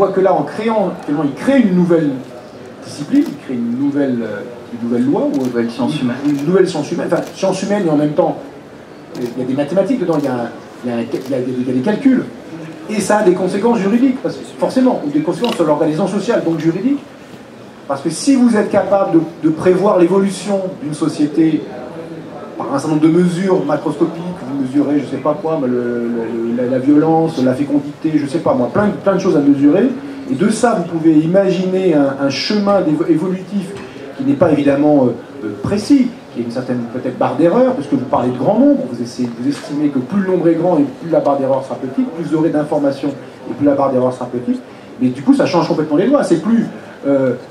voit que là, en créant, finalement, il crée une nouvelle discipline, il crée une nouvelle loi, ou Une science humaine. Une nouvelle science humaine, enfin, science humaine, et en même temps, il y a des mathématiques dedans, il y a des calculs. Et ça a des conséquences juridiques, parce que, forcément, ou des conséquences sur l'organisation sociale, donc juridique. Parce que si vous êtes capable de prévoir l'évolution d'une société par un certain nombre de mesures macroscopiques, vous mesurez, je ne sais pas quoi, la violence, la fécondité, je ne sais pas moi, plein de choses à mesurer, et de ça, vous pouvez imaginer un chemin évolutif qui n'est pas évidemment précis, qui est une certaine peut-être barre d'erreur, parce que vous parlez de grand nombre, vous estimez que plus le nombre est grand et plus la barre d'erreur sera petite, plus vous aurez d'informations et plus la barre d'erreur sera petite, mais du coup ça change complètement les lois, c'est plus...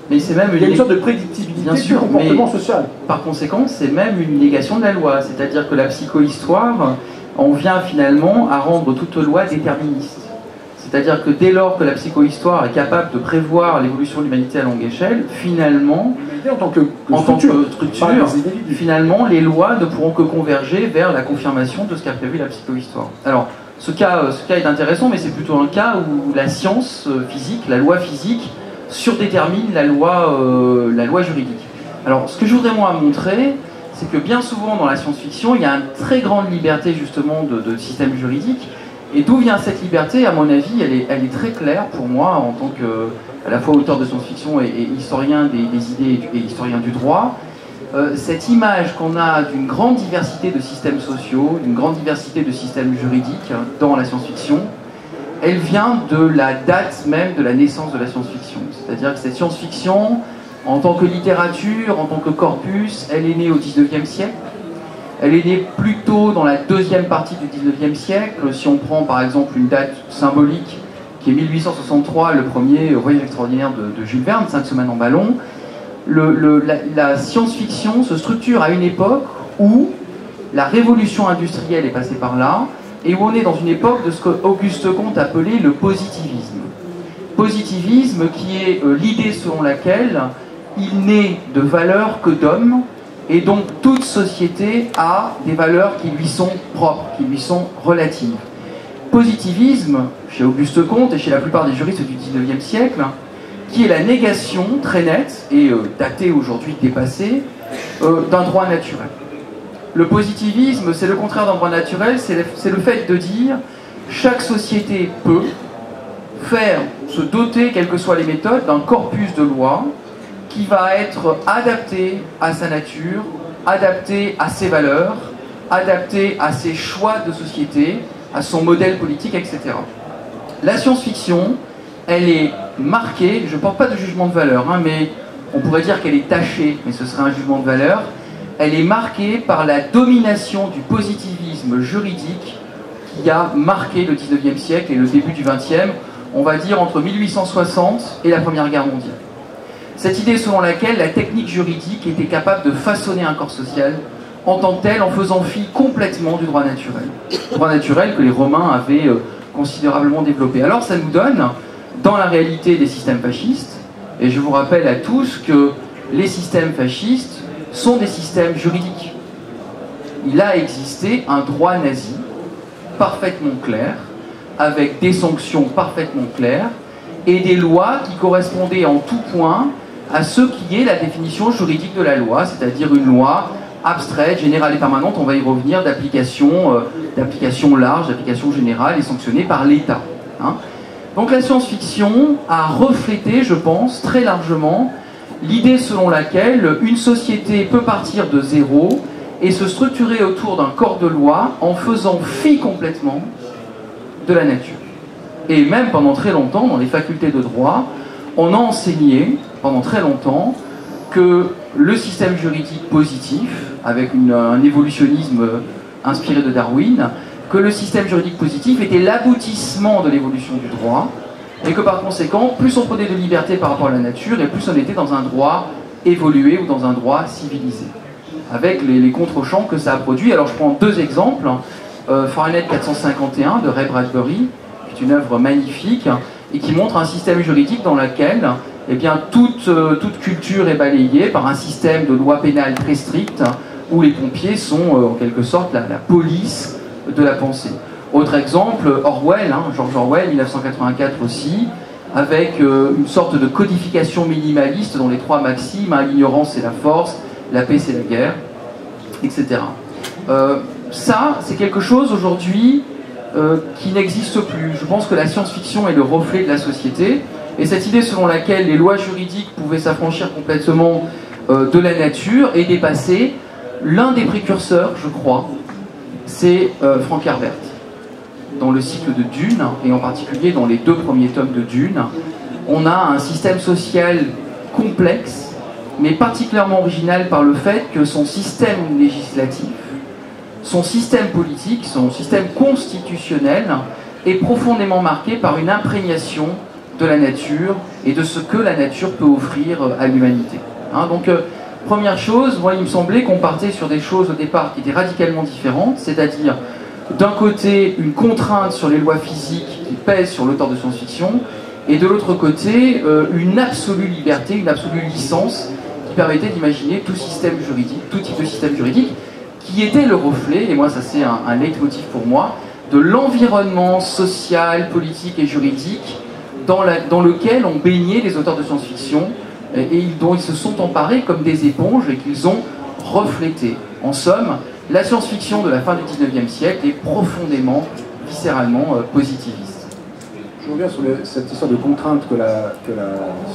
mais c'est même il y a une sorte de prédictibilité du comportement social. Par conséquent, c'est même une négation de la loi, c'est-à-dire que la psychohistoire en vient finalement à rendre toute loi déterministe. C'est-à-dire que dès lors que la psychohistoire est capable de prévoir l'évolution de l'humanité à longue échelle, finalement, en tant que structure, finalement, les lois ne pourront que converger vers la confirmation de ce qu'a prévu la psychohistoire. Alors, ce cas est intéressant, mais c'est plutôt un cas où la science physique, la loi physique, surdétermine la loi juridique. Alors, ce que je voudrais moi montrer, c'est que bien souvent dans la science-fiction, il y a une très grande liberté justement de système juridique. Et d'où vient cette liberté? À mon avis, elle est très claire pour moi, en tant que à la fois auteur de science-fiction et historien des idées et historien du droit. Cette image qu'on a d'une grande diversité de systèmes sociaux, d'une grande diversité de systèmes juridiques dans la science-fiction, elle vient de la date même de la naissance de la science-fiction. C'est-à-dire que cette science-fiction, en tant que littérature, en tant que corpus, elle est née au XIXe siècle. Elle est née plutôt dans la deuxième partie du XIXe siècle. Si on prend par exemple une date symbolique qui est 1863, le premier voyage extraordinaire de Jules Verne, 5 semaines en ballon, la science-fiction se structure à une époque où la révolution industrielle est passée par là, et où on est dans une époque de ce qu'Auguste Comte appelait le positivisme. Positivisme qui est l'idée selon laquelle il n'est de valeur que d'hommes, et donc toute société a des valeurs qui lui sont propres, qui lui sont relatives. Positivisme, chez Auguste Comte et chez la plupart des juristes du XIXe siècle, qui est la négation très nette, et datée aujourd'hui, dépassée, d'un droit naturel. Le positivisme, c'est le contraire d'un droit naturel, c'est le fait de dire chaque société peut se doter, quelles que soient les méthodes, d'un corpus de lois qui va être adapté à sa nature, adapté à ses valeurs, adapté à ses choix de société, à son modèle politique, etc. La science-fiction, elle est marquée, je ne porte pas de jugement de valeur, mais on pourrait dire qu'elle est tachée, mais ce serait un jugement de valeur, elle est marquée par la domination du positivisme juridique qui a marqué le 19e siècle et le début du 20e, on va dire entre 1860 et la Première Guerre mondiale. Cette idée selon laquelle la technique juridique était capable de façonner un corps social en tant que tel, en faisant fi complètement du droit naturel. Droit naturel que les Romains avaient considérablement développé. Alors ça nous donne, dans la réalité des systèmes fascistes, et je vous rappelle à tous que les systèmes fascistes sont des systèmes juridiques. Il a existé un droit nazi parfaitement clair, avec des sanctions parfaitement claires, et des lois qui correspondaient en tout point à ce qui est la définition juridique de la loi, c'est-à-dire une loi abstraite, générale et permanente, on va y revenir, d'application large, d'application générale et sanctionnée par l'État. Donc la science-fiction a reflété, je pense, très largement l'idée selon laquelle une société peut partir de zéro et se structurer autour d'un corps de loi en faisant fi complètement de la nature. Et même pendant très longtemps, dans les facultés de droit, on a enseigné pendant très longtemps que le système juridique positif, avec un évolutionnisme inspiré de Darwin, que le système juridique positif était l'aboutissement de l'évolution du droit, et que par conséquent, plus on prenait de liberté par rapport à la nature, et plus on était dans un droit évolué ou dans un droit civilisé, avec les contre-champs que ça a produit. Alors je prends deux exemples. Fahrenheit 451 de Ray Bradbury, qui est une œuvre magnifique, et qui montre un système juridique dans lequel toute culture est balayée par un système de loi pénale très strict, où les pompiers sont en quelque sorte la police de la pensée. Autre exemple, Orwell, George Orwell, 1984 aussi, avec une sorte de codification minimaliste dont les trois maximes, hein, l'ignorance c'est la force, la paix c'est la guerre, etc. Ça, c'est quelque chose aujourd'hui qui n'existe plus. Je pense que la science-fiction est le reflet de la société, et cette idée selon laquelle les lois juridiques pouvaient s'affranchir complètement de la nature est dépassée. L'un des précurseurs, je crois, c'est Frank Herbert. Dans le cycle de Dune, et en particulier dans les 2 premiers tomes de Dune, on a un système social complexe, mais particulièrement original par le fait que son système législatif, son système politique, son système constitutionnel est profondément marqué par une imprégnation de la nature et de ce que la nature peut offrir à l'humanité. Hein, donc, première chose, moi il me semblait qu'on partait sur des choses au départ qui étaient radicalement différentes, c'est-à-dire d'un côté une contrainte sur les lois physiques qui pèsent sur l'auteur de science-fiction, et de l'autre côté une absolue liberté, une absolue licence qui permettait d'imaginer tout système juridique, tout type de système juridique, qui était le reflet, et moi ça c'est un leitmotiv pour moi, de l'environnement social, politique et juridique dans lequel ont baigné les auteurs de science-fiction et dont ils se sont emparés comme des éponges et qu'ils ont reflété. En somme, la science-fiction de la fin du 19e siècle est profondément, viscéralement positiviste. Je reviens sur cette histoire de contrainte que la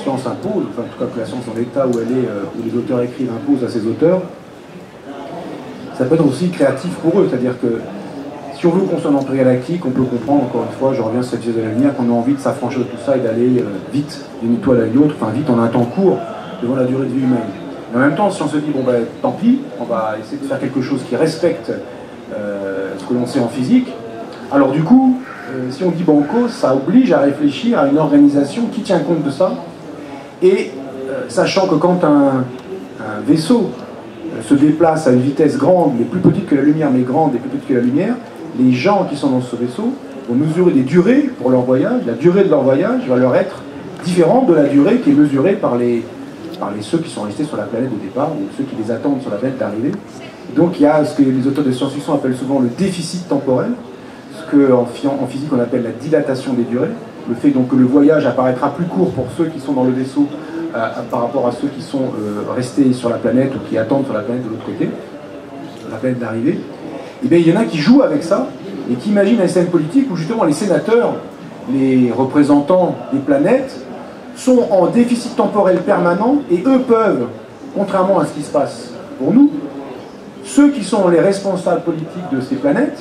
science impose, enfin en tout cas que la science dans l'état où elle est, où les auteurs écrivent imposent à ses auteurs. Ça peut être aussi créatif pour eux, c'est-à-dire que si on veut qu'on soit un empire galactique, on peut comprendre, encore une fois, je reviens sur cette pièce de la lumière, qu'on a envie de s'affranchir de tout ça et d'aller vite d'une étoile à l'autre, enfin vite en un temps court, devant la durée de vie humaine. Mais en même temps, si on se dit, bon ben tant pis, on va essayer de faire quelque chose qui respecte ce que l'on sait en physique, alors du coup, si on dit banco, ça oblige à réfléchir à une organisation qui tient compte de ça, et sachant que quand un vaisseau se déplace à une vitesse grande, mais plus petite que la lumière, mais grande et plus petite que la lumière, les gens qui sont dans ce vaisseau vont mesurer des durées pour leur voyage. La durée de leur voyage va leur être différente de la durée qui est mesurée par ceux qui sont restés sur la planète de départ ou ceux qui les attendent sur la planète d'arrivée. Donc il y a ce que les auteurs de science-fiction appellent souvent le déficit temporel, ce qu'en physique on appelle la dilatation des durées, le fait donc que le voyage apparaîtra plus court pour ceux qui sont dans le vaisseau par rapport à ceux qui sont restés sur la planète ou qui attendent sur la planète de l'autre côté, la planète d'arrivée. Et bien il y en a qui jouent avec ça et qui imaginent un système politique où justement les sénateurs, les représentants des planètes, sont en déficit temporel permanent et eux peuvent, contrairement à ce qui se passe pour nous, ceux qui sont les responsables politiques de ces planètes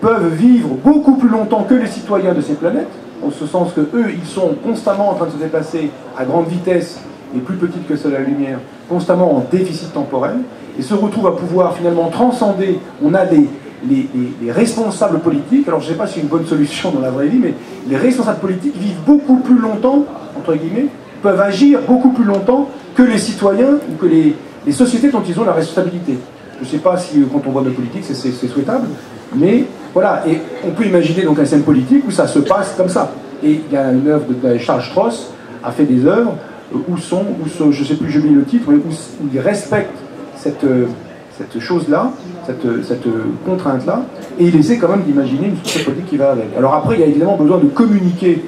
peuvent vivre beaucoup plus longtemps que les citoyens de ces planètes, en ce sens que eux, ils sont constamment en train de se déplacer à grande vitesse et plus petite que celle de la lumière, constamment en déficit temporel, et se retrouvent à pouvoir finalement transcender. On a les responsables politiques, alors je ne sais pas si c'est une bonne solution dans la vraie vie, mais les responsables politiques vivent beaucoup plus longtemps, entre guillemets, peuvent agir beaucoup plus longtemps que les citoyens ou que les sociétés dont ils ont la responsabilité. Je ne sais pas si, quand on voit de politique, c'est souhaitable, mais voilà, et on peut imaginer donc un système politique où ça se passe comme ça. Et il y a une œuvre de Charles Stross, a fait des œuvres je ne sais plus, j'ai oublié le titre, mais où il respecte cette chose-là, cette contrainte-là, et il essaie quand même d'imaginer une société politique qui va avec. Alors après, il y a évidemment besoin de communiquer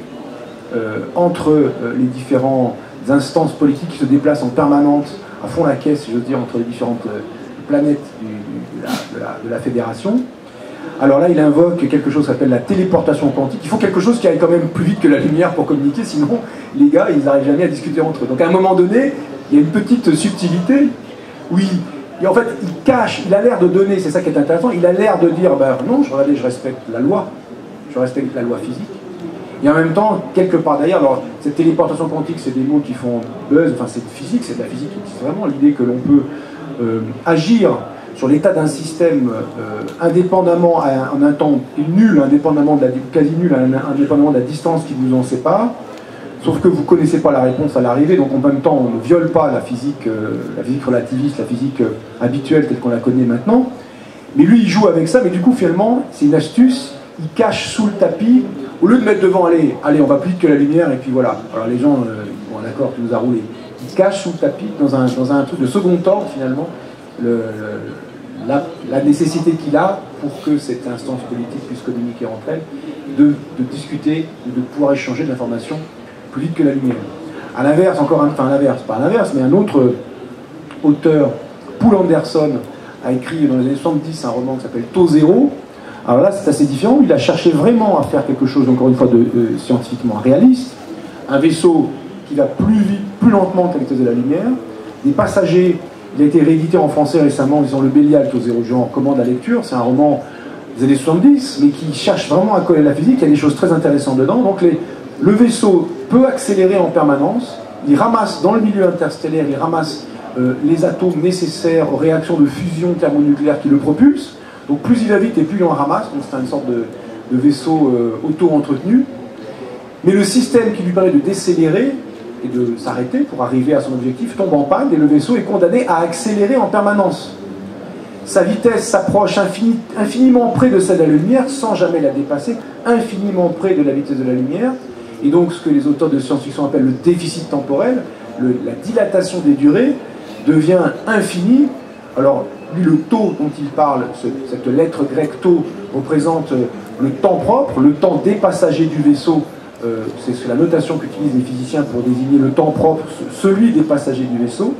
entre les différentes instances politiques qui se déplacent en permanence, à fond la caisse, si j'ose dire, entre les différentes planètes de la fédération. Alors là, il invoque quelque chose qui s'appelle la téléportation quantique. Il faut quelque chose qui aille quand même plus vite que la lumière pour communiquer, sinon les gars, ils n'arrivent jamais à discuter entre eux. Donc à un moment donné, il y a une petite subtilité où et en fait, il a l'air de donner, c'est ça qui est intéressant, il a l'air de dire, ben non, je respecte la loi, je respecte la loi physique. Et en même temps, quelque part derrière, alors cette téléportation quantique, c'est des mots qui font buzz, enfin c'est physique, c'est de la physique, c'est vraiment l'idée que l'on peut agir sur l'état d'un système indépendamment en un temps nul, quasi nul, indépendamment de la distance qui vous en sépare, sauf que vous ne connaissez pas la réponse à l'arrivée, donc en même temps on ne viole pas la physique relativiste, la physique habituelle telle qu'on la connaît maintenant, mais lui il joue avec ça, mais du coup finalement c'est une astuce, il cache sous le tapis, au lieu de mettre devant, allez on va plus vite que la lumière, et puis voilà, alors les gens, bon d'accord, tu nous as roulé, il cache sous le tapis, dans un truc de second ordre finalement, la nécessité qu'il a pour que cette instance politique puisse communiquer entre elles, de discuter, de pouvoir échanger de l'information plus vite que la lumière. À l'inverse, enfin à l'inverse, pas à l'inverse, mais un autre auteur, Poul Anderson, a écrit dans les années 70 un roman qui s'appelle Taux Zéro. Alors là, c'est assez différent. Il a cherché vraiment à faire quelque chose, encore une fois, de scientifiquement réaliste. Un vaisseau qui va plus vite, plus lentement qu'à la vitesse de la lumière. Des passagers, il a été réédité en français récemment, disons le Bélial, Taux Zéro, je recommande la lecture. C'est un roman des années 70, mais qui cherche vraiment à coller la physique. Il y a des choses très intéressantes dedans. Donc le vaisseau peut accélérer en permanence. Il ramasse, dans le milieu interstellaire, il ramasse les atomes nécessaires aux réactions de fusion thermonucléaire qui le propulsent. Donc plus il va vite et plus il en ramasse. Donc c'est une sorte de vaisseau auto-entretenu. Mais le système qui lui permet de décélérer et de s'arrêter pour arriver à son objectif tombe en panne et le vaisseau est condamné à accélérer en permanence. Sa vitesse s'approche infiniment près de celle de la lumière sans jamais la dépasser, infiniment près de la vitesse de la lumière. Et donc ce que les auteurs de science-fiction appellent le déficit temporel, la dilatation des durées, devient infinie. Alors lui, le taux dont il parle, cette lettre grecque taux, représente le temps propre, le temps des passagers du vaisseau. C'est la notation qu'utilisent les physiciens pour désigner le temps propre, celui des passagers du vaisseau.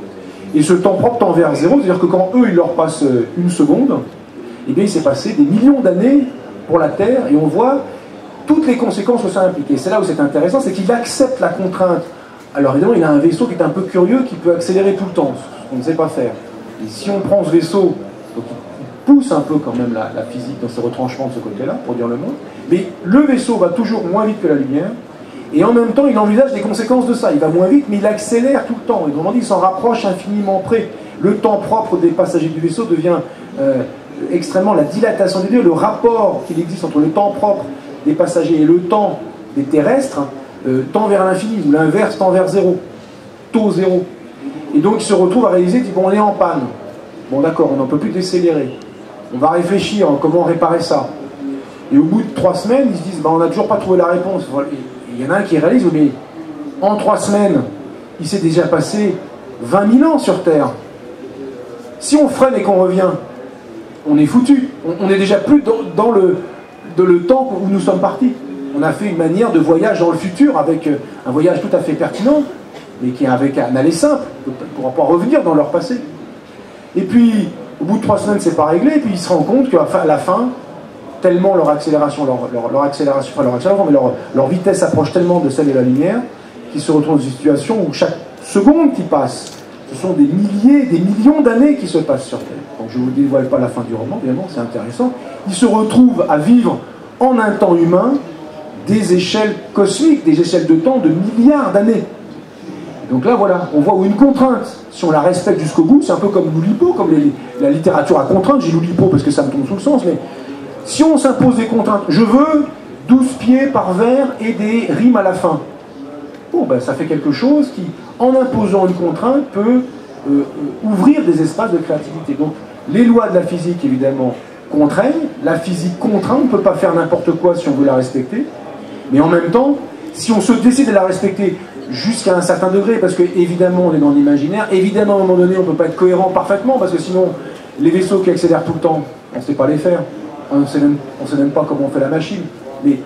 Et ce temps propre tend vers zéro, c'est-à-dire que quand eux, il leur passe une seconde, eh bien il s'est passé des millions d'années pour la Terre, et on voit toutes les conséquences que ça implique. Et c'est là où c'est intéressant, c'est qu'il accepte la contrainte. Alors évidemment, il a un vaisseau qui est un peu curieux, qui peut accélérer tout le temps, ce qu'on ne sait pas faire. Et si on prend ce vaisseau, donc il pousse un peu quand même la physique dans ses retranchements de ce côté-là, pour dire le mot, mais le vaisseau va toujours moins vite que la lumière, et en même temps, il envisage des conséquences de ça. Il va moins vite, mais il accélère tout le temps. Et autrement dit, il s'en rapproche infiniment près. Le temps propre des passagers du vaisseau devient extrêmement la dilatation des durées. Le rapport qu'il existe entre le temps propre des passagers et le temps des terrestres tend vers l'infini, ou l'inverse tend vers zéro. Taux zéro. Et donc, il se retrouve à réaliser, bon, on est en panne. Bon, d'accord, on n'en peut plus décélérer. On va réfléchir comment réparer ça. Et au bout de 3 semaines, ils se disent, on n'a toujours pas trouvé la réponse. Il y en a un qui réalise, mais en 3 semaines, il s'est déjà passé 20 000 ans sur Terre. Si on freine et qu'on revient, on est foutu. On n'est déjà plus dans le temps où nous sommes partis. On a fait une manière de voyage dans le futur, avec un voyage tout à fait pertinent, mais qui est avec un aller simple. On ne pourra pas revenir dans leur passé. Et puis, au bout de 3 semaines, c'est pas réglé, et puis ils se rendent compte qu'à la fin, tellement leur accélération, leur vitesse approche tellement de celle de la lumière, qu'ils se retrouvent dans une situation où chaque seconde qui passe, ce sont des milliers, des millions d'années qui se passent sur Terre. Donc je ne vous dévoile pas la fin du roman, évidemment, c'est intéressant. Ils se retrouvent à vivre en un temps humain des échelles cosmiques, des échelles de temps de milliards d'années. Donc là, voilà, on voit où une contrainte, si on la respecte jusqu'au bout, c'est un peu comme l'Oulipo, comme la littérature à contrainte. J'ai l'Oulipo parce que ça me tombe sous le sens, mais si on s'impose des contraintes, je veux 12 pieds par vers et des rimes à la fin. Bon, ben, ça fait quelque chose qui, en imposant une contrainte, peut ouvrir des espaces de créativité. Donc, les lois de la physique, évidemment, contraignent. La physique contraint, on ne peut pas faire n'importe quoi si on veut la respecter. Mais en même temps, si on se décide de la respecter jusqu'à un certain degré, parce que, évidemment, on est dans l'imaginaire, évidemment, à un moment donné, on ne peut pas être cohérent parfaitement, parce que sinon, les vaisseaux qui accélèrent tout le temps, on ne sait pas les faire. On ne sait même pas comment on fait la machine. Mais,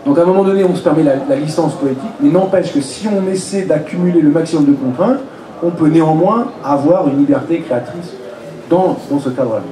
donc à un moment donné, on se permet la licence poétique, mais n'empêche que si on essaie d'accumuler le maximum de contraintes, on peut néanmoins avoir une liberté créatrice dans ce cadre-là.